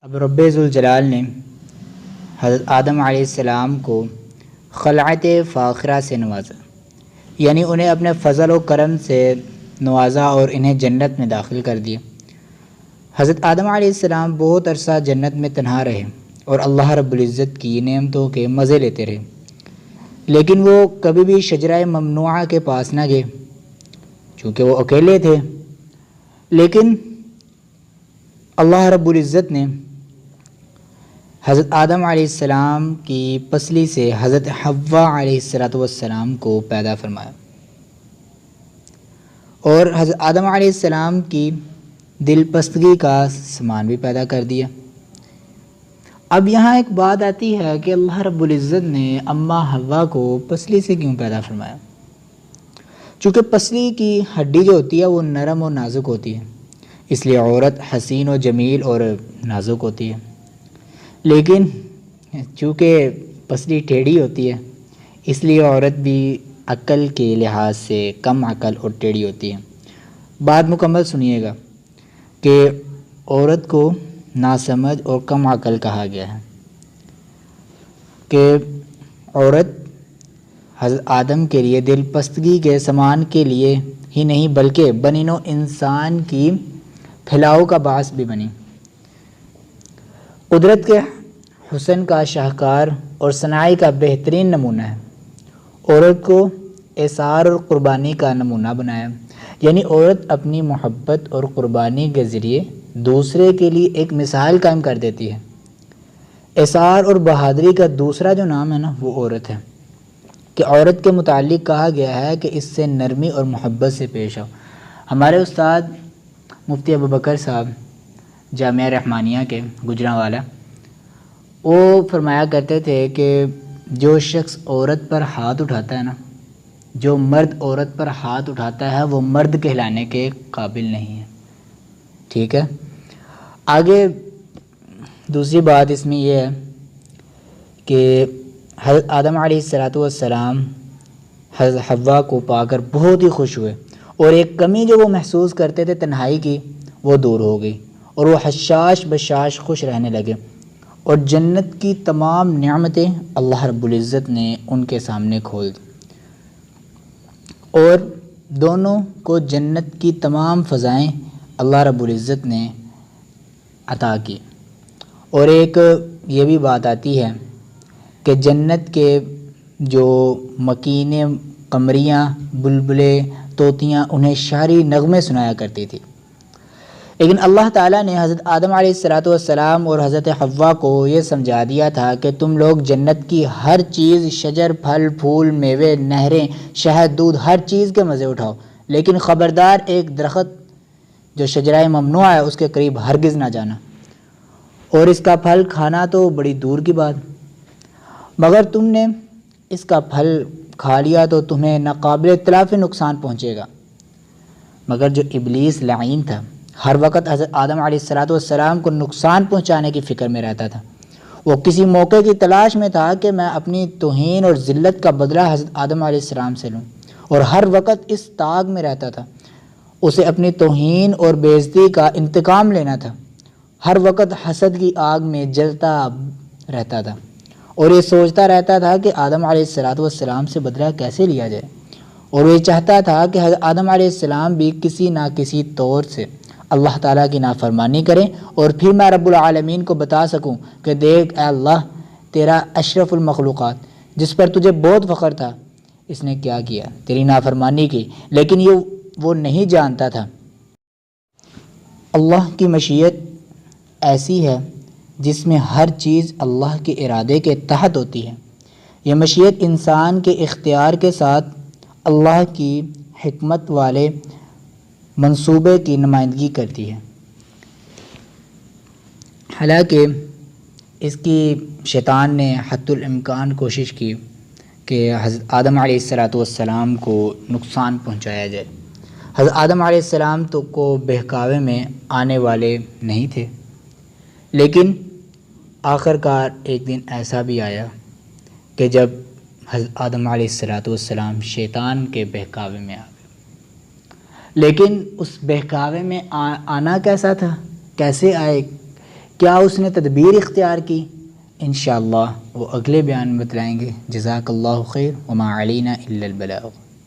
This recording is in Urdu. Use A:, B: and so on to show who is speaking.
A: اب رب ذوالجلال نے حضرت آدم علیہ السلام کو خلعت فاخرہ سے نوازا، یعنی انہیں اپنے فضل و کرم سے نوازا اور انہیں جنت میں داخل کر دیا۔ حضرت آدم علیہ السلام بہت عرصہ جنت میں تنہا رہے اور اللہ رب العزت کی نعمتوں کے مزے لیتے رہے، لیکن وہ کبھی بھی شجرہ ممنوعہ کے پاس نہ گئے چونکہ وہ اکیلے تھے۔ لیکن اللہ رب العزت نے حضرت آدم علیہ السلام کی پسلی سے حضرت حوا علیہ السلام کو پیدا فرمایا اور حضرت آدم علیہ السلام کی دل پستگی کا سامان بھی پیدا کر دیا۔ اب یہاں ایک بات آتی ہے کہ اللہ رب العزت نے اماں حوا کو پسلی سے کیوں پیدا فرمایا؟ چونکہ پسلی کی ہڈی جو ہوتی ہے وہ نرم اور نازک ہوتی ہے، اس لیے عورت حسین و جمیل اور نازک ہوتی ہے، لیکن چونکہ پسلی ٹیڑھی ہوتی ہے اس لیے عورت بھی عقل کے لحاظ سے کم عقل اور ٹیڑھی ہوتی ہے۔ بات مکمل سنیے گا کہ عورت کو ناسمجھ اور کم عقل کہا گیا ہے کہ عورت حضرت آدم کے لیے دل پستگی کے سامان کے لیے ہی نہیں بلکہ بنی نوع انسان کی پھیلاؤ کا باعث بھی بنی۔ قدرت کے حسن کا شاہکار اور صناعی کا بہترین نمونہ ہے۔ عورت کو ایثار اور قربانی کا نمونہ بنایا، یعنی عورت اپنی محبت اور قربانی کے ذریعے دوسرے کے لیے ایک مثال قائم کر دیتی ہے۔ ایثار اور بہادری کا دوسرا جو نام ہے نا وہ عورت ہے، کہ عورت کے متعلق کہا گیا ہے کہ اس سے نرمی اور محبت سے پیش آؤ۔ ہمارے استاد مفتی ابوبکر صاحب جامعہ رحمانیہ کے گجرانوالہ وہ فرمایا کرتے تھے کہ جو شخص عورت پر ہاتھ اٹھاتا ہے نا، جو مرد عورت پر ہاتھ اٹھاتا ہے وہ مرد کہلانے کے قابل نہیں ہے۔ ٹھیک ہے، آگے دوسری بات اس میں یہ ہے کہ حضرت آدم علیہ السلام حضرت حوا کو پا کر بہت ہی خوش ہوئے اور ایک کمی جو وہ محسوس کرتے تھے تنہائی کی وہ دور ہو گئی اور وہ حشاش بشاش خوش رہنے لگے، اور جنت کی تمام نعمتیں اللہ رب العزت نے ان کے سامنے کھول دی اور دونوں کو جنت کی تمام فضائیں اللہ رب العزت نے عطا کی۔ اور ایک یہ بھی بات آتی ہے کہ جنت کے جو مکینے قمریاں بلبلے طوطیاں انہیں شعری نغمے سنایا کرتی تھی، لیکن اللہ تعالیٰ نے حضرت آدم علیہ السلام اور حضرت حوا کو یہ سمجھا دیا تھا کہ تم لوگ جنت کی ہر چیز، شجر، پھل پھول، میوے، نہریں، شہد، دودھ، ہر چیز کے مزے اٹھاؤ، لیکن خبردار ایک درخت جو شجرہ ممنوع ہے اس کے قریب ہرگز نہ جانا، اور اس کا پھل کھانا تو بڑی دور کی بات، مگر تم نے اس کا پھل کھا لیا تو تمہیں ناقابل تلافی نقصان پہنچے گا۔ مگر جو ابلیس لعین تھا ہر وقت حضرت آدم علیہ السلام کو نقصان پہنچانے کی فکر میں رہتا تھا، وہ کسی موقع کی تلاش میں تھا کہ میں اپنی توہین اور ذلت کا بدلہ حضرت آدم علیہ السلام سے لوں، اور ہر وقت اس طاق میں رہتا تھا، اسے اپنی توہین اور بے عزتی کا انتقام لینا تھا، ہر وقت حسد کی آگ میں جلتا رہتا تھا اور یہ سوچتا رہتا تھا کہ آدم علیہ السلام سے بدلہ کیسے لیا جائے، اور وہ یہ چاہتا تھا کہ حضرت آدم علیہ السلام بھی کسی نہ کسی طور سے اللہ تعالیٰ کی نافرمانی کریں اور پھر میں رب العالمین کو بتا سکوں کہ دیکھ اے اللہ، تیرا اشرف المخلوقات جس پر تجھے بہت فخر تھا اس نے کیا کیا، تیری نافرمانی کی۔ لیکن یہ وہ نہیں جانتا تھا اللہ کی مشیت ایسی ہے جس میں ہر چیز اللہ کے ارادے کے تحت ہوتی ہے۔ یہ مشیت انسان کے اختیار کے ساتھ اللہ کی حکمت والے منصوبے کی نمائندگی کرتی ہے، حالانکہ اس کی شیطان نے حتی الامکان کوشش کی کہ حضرت آدم علیہ السلام کو نقصان پہنچایا جائے۔ حضرت آدم علیہ السلام تو کو بہکاوے میں آنے والے نہیں تھے، لیکن آخر کار ایک دن ایسا بھی آیا کہ جب حضرت آدم علیہ السلام شیطان کے بہکاوے میں آ گئے، لیکن اس بہکاوے میں آنا کیسا تھا، کیسے آئے کیا اس نے تدبیر اختیار کی؟ انشاءاللہ وہ اگلے بیان میں بتلائیں گے۔ جزاک اللہ خیر وما علینا الا البلاغ۔